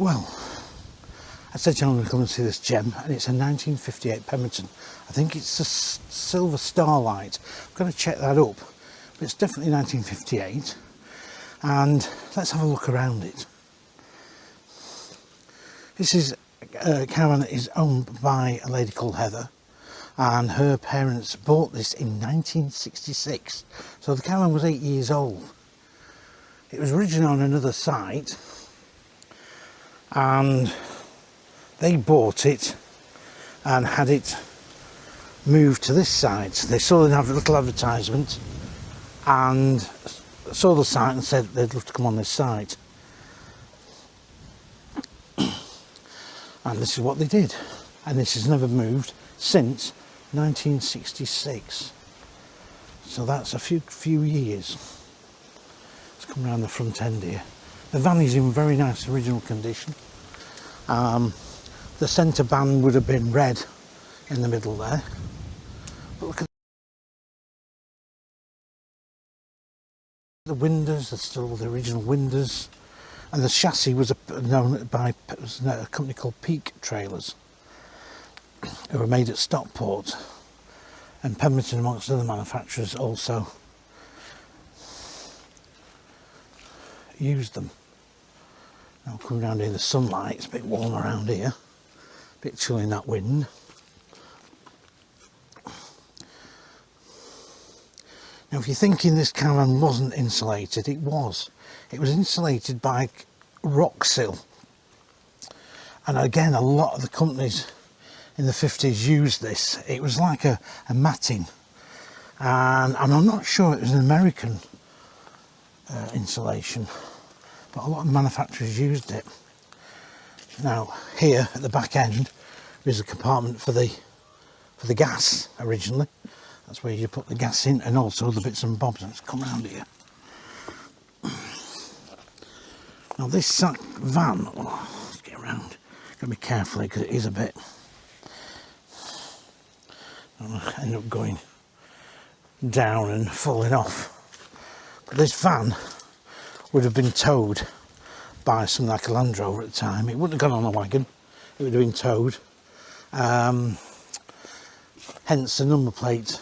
Well, I said to you I'm going to come and see this gem, and it's a 1958 Pemberton. I think it's a silver Starlite. I've got to check that up, but it's definitely 1958. And let's have a look around it. This is a caravan that is owned by a lady called Heather, and her parents bought this in 1966. So the caravan was 8 years old. It was originally on another site, and they bought it and had it moved to this side. So they saw a little advertisement and saw the site and said they'd love to come on this site. And this is what they did. And this has never moved since 1966. So that's a few years. Let's come around the front end here. The van is in very nice original condition. The centre band would have been red in the middle there. But look at the windows, they're still the original windows. And the chassis was known by a company called Peak Trailers, who were made at Stockport. And Pemberton, amongst other manufacturers, also used them. Now coming around here in the sunlight, it's a bit warm around here, a bit chilly in that wind. Now if you're thinking this caravan wasn't insulated, it was. It was insulated by Roxil. And again, a lot of the companies in the 50s used this. It was like a matting. And I'm not sure it was an American insulation, but a lot of manufacturers used it. Now here at the back end is a compartment for the gas originally. That's where you put the gas in, and also the bits and bobs. Let's come around here. Now this van, let's get around. Gotta be careful because it is a bit. I'll end up going down and falling off. But this van would have been towed by something like a Land Rover at the time. It wouldn't have gone on a wagon. It would have been towed. Hence the number plate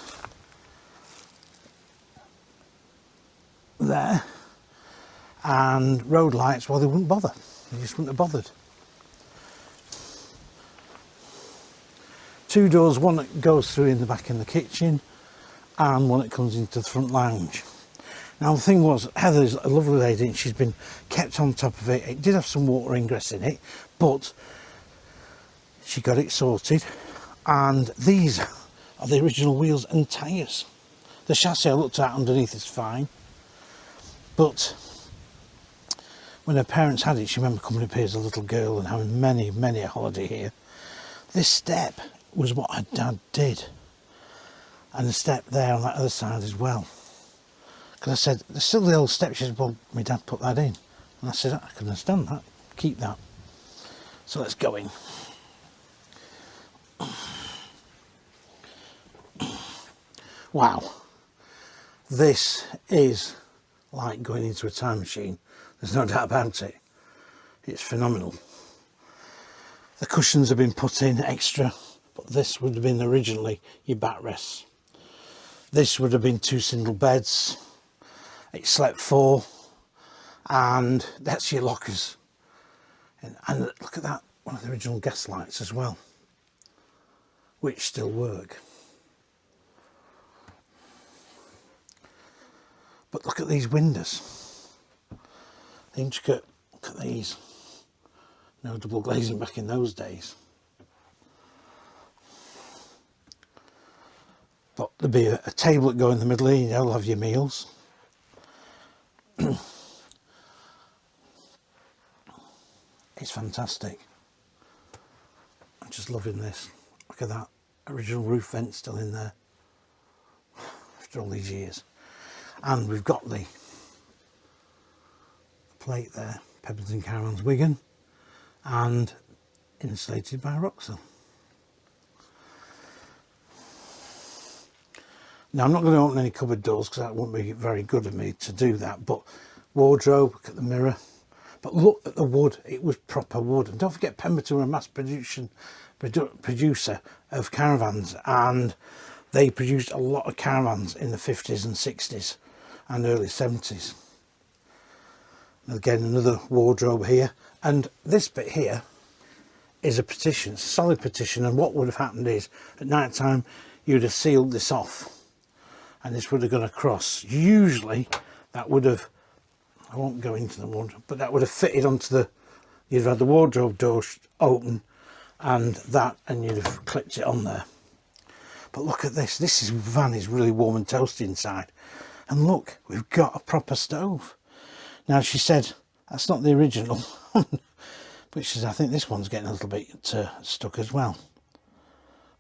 there. And road lights, well, they wouldn't bother. They just wouldn't have bothered. Two doors, one that goes through in the back in the kitchen, and one that comes into the front lounge. Now the thing was, Heather's a lovely lady and she's been kept on top of it. It did have some water ingress in it, but she got it sorted. And these are the original wheels and tyres. The chassis I looked at underneath is fine, but when her parents had it, she remembered coming up here as a little girl and having many a holiday here. This step was what her dad did, and the step there on that other side as well. Because I said, there's still the old step. She said, well, my dad put that in. And I said, I can understand that, keep that. So let's go in. Wow, this is like going into a time machine. There's no doubt about it. It's phenomenal. The cushions have been put in extra, but this would have been originally your backrests. This would have been 2 single beds. It slept 4, and that's your lockers. And look at that, one of the original gas lights as well, which still work. But look at these windows. The intricate, look at these. No double glazing back in those days. But there'll be a table that go in the middle here, you'll have your meals. It's fantastic. I'm just loving this. Look at that original roof vent still in there after all these years. And we've got the plate there, Pemberton Caravans Wigan, and insulated by Roxil. Now I'm not going to open any cupboard doors because that wouldn't be very good of me to do that, but wardrobe, look at the mirror, But look at the wood, it was proper wood. And don't forget, Pemberton were a mass producer of caravans, and they produced a lot of caravans in the 50s and 60s and early 70s. Again, another wardrobe here, and this bit here is a partition, solid partition. And what would have happened is at night time you'd have sealed this off and this would have gone across. Usually that would have, I won't go into the wood, but that would have fitted onto the, you'd have had the wardrobe door open and that, and you'd have clipped it on there. But look at this, van is really warm and toasty inside. And look, we've got a proper stove. Now she said that's not the original, but she says I think this one's getting a little bit stuck as well.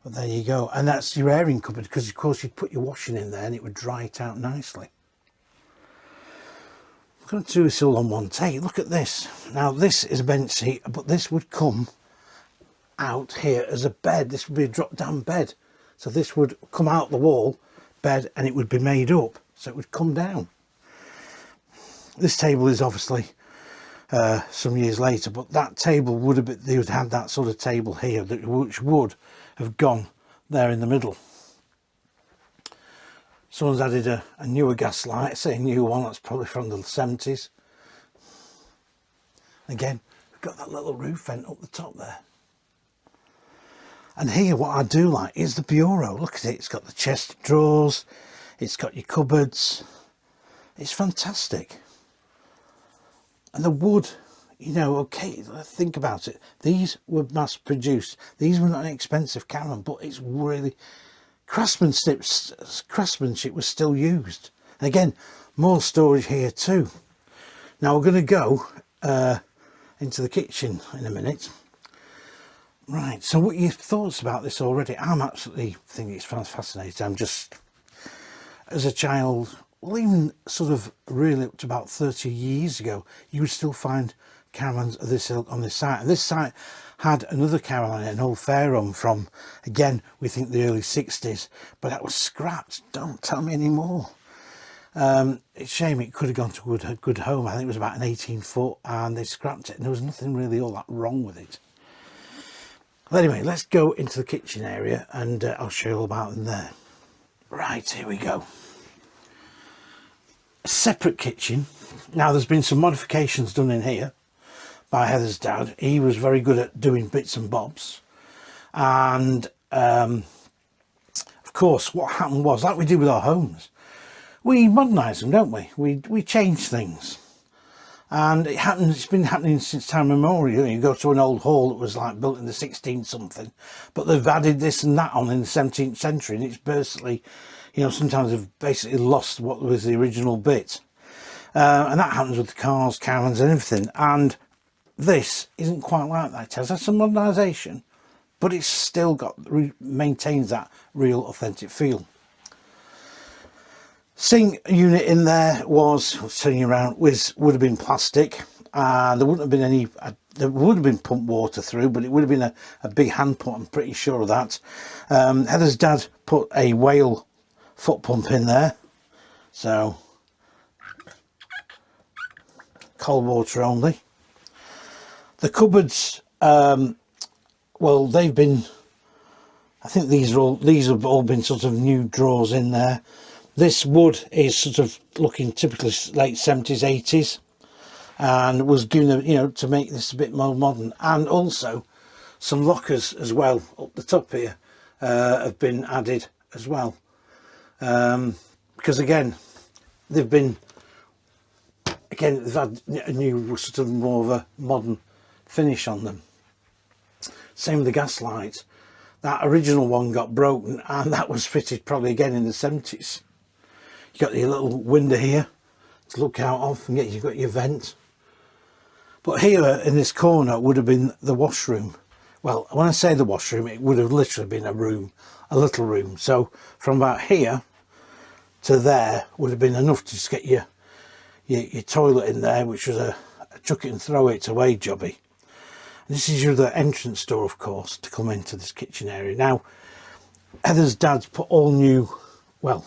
But there you go, and that's your airing cupboard, because of course you'd put your washing in there and it would dry it out nicely. I'm going to do this all on one take. Look at this. Now this is a bench seat, but this would come out here as a bed. This would be a drop down bed, so this would come out the wall bed and it would be made up, so it would come down. This table is obviously some years later, but that table would have been, they would have had that sort of table here, which would have gone there in the middle. Someone's added a newer gas light, say a new one, that's probably from the 70s. Again, we've got that little roof vent up the top there. And here, what I do like is the bureau. Look at it, it's got the chest of drawers, it's got your cupboards. It's fantastic. And the wood, you know, okay, think about it. These were mass produced. These were not an expensive caravan, but it's really, craftsmanship was still used. And again, more storage here too. Now we're going to go into the kitchen in a minute. Right, so what are your thoughts about this already? I'm absolutely thinking it's fascinating. I'm just, as a child, well, even sort of really up to about 30 years ago, you would still find caravans of this ilk on this site. And this site had another caravan, an old fair home from, again, we think the early 60s, but that was scrapped. Don't tell me anymore. It's a shame, it could have gone to a good home. I think it was about an 18-foot, and they scrapped it, and there was nothing really all that wrong with it. Well, anyway, let's go into the kitchen area, and I'll show you all about them there. Right, here we go. A separate kitchen. Now there's been some modifications done in here by Heather's dad. He was very good at doing bits and bobs, and of course what happened was, like we do with our homes, we modernise them, don't we? We change things, and it's been happening since time immemorial. You go to an old hall that was like built in the 16th something, but they've added this and that on in the 17th century, and it's basically, you know, sometimes they've basically lost what was the original bit. And that happens with the cars, caravans and everything. And this isn't quite like that. It has had some modernisation, but it's still maintains that real authentic feel. Sink unit in there was, turning around, would have been plastic. There wouldn't have been any, there would have been pumped water through, but it would have been a big hand pump, I'm pretty sure of that. Heather's dad put a whale foot pump in there, so cold water only. The cupboards, well, they've been, I think these have all been sort of new drawers in there. This wood is sort of looking typically late 70s, 80s, and was given, you know, to make this a bit more modern. And also some lockers as well up the top here have been added as well. Because again, they've had a new sort of more of a modern finish on them. Same with the gas light. That original one got broken, and that was fitted probably again in the 70s. You got your little window here to look out of, and you've got your vent. But here in this corner would have been the washroom. Well, when I say the washroom, it would have literally been a room, a little room. So from about here to there would have been enough to just get your toilet in there, which was a chuck it and throw it away jobby. And this is your other entrance door, of course, to come into this kitchen area. Now, Heather's dad's put all new, well,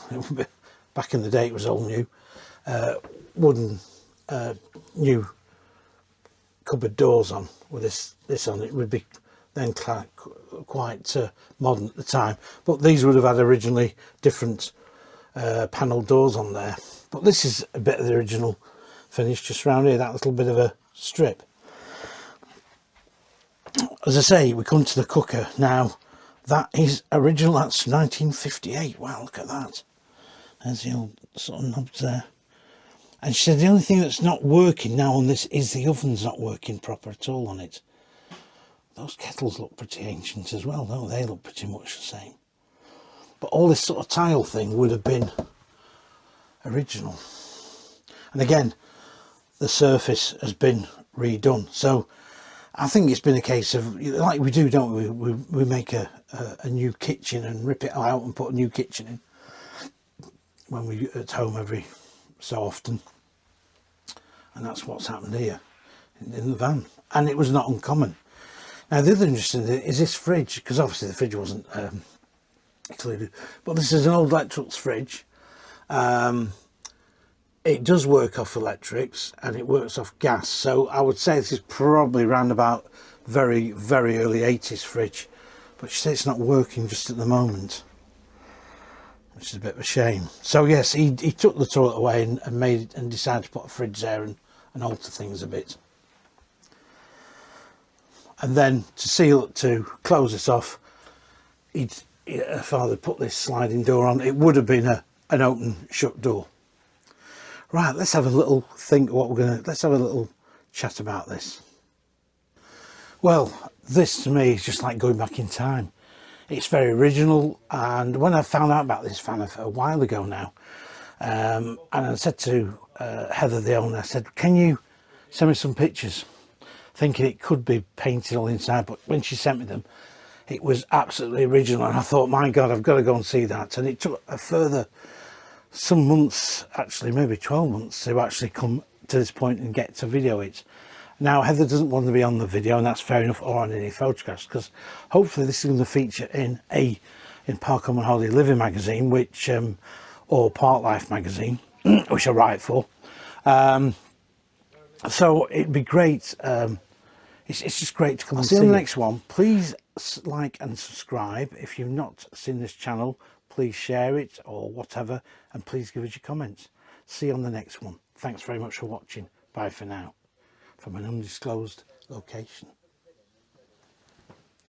back in the day it was all new, wooden, new cupboard doors on with this on, it would be then quite modern at the time. But these would have had originally different panel doors on there. But this is a bit of the original finish just around here, that little bit of a strip. As I say, we come to the cooker now. That is original. That's 1958. Wow, look at that. There's the old sort of knobs there. And she said the only thing that's not working now on this is the oven's not working proper at all on it. Those kettles look pretty ancient as well, don't they? They look pretty much the same. But all this sort of tile thing would have been original. And again, the surface has been redone. So I think it's been a case of, like we do, don't we? We make a new kitchen and rip it out and put a new kitchen in when we're at home every so often. And that's what's happened here in the van. And it was not uncommon. Now the other interesting thing is this fridge, because obviously the fridge wasn't included, but this is an old Electrolux fridge. It does work off electrics and it works off gas, so I would say this is probably around about very early 80s fridge, but she said it's not working just at the moment, which is a bit of a shame. So yes, he took the toilet away and made it, and decided to put a fridge there and alter things a bit. And then to close this off, her father put this sliding door on. It would have been an open shut door. Right, let's have a little think let's have a little chat about this. Well, this to me is just like going back in time. It's very original, and when I found out about this fan a while ago now, and I said to Heather, the owner, I said, can you send me some pictures? Thinking it could be painted all inside, but when she sent me them, it was absolutely original, and I thought, my God, I've got to go and see that. And it took a further some months, actually maybe 12 months, to actually come to this point and get to video it. Now Heather doesn't want to be on the video, and that's fair enough, or on any photographs, because hopefully this is going to feature in Park Home and Holiday Living magazine, which or Park Life magazine, which I write for. So it'd be great. It's just great to come and see you on the next one. Please like and subscribe. If you've not seen this channel, please share it or whatever, and please give us your comments. See you on the next one. Thanks very much for watching. Bye for now, from an undisclosed location.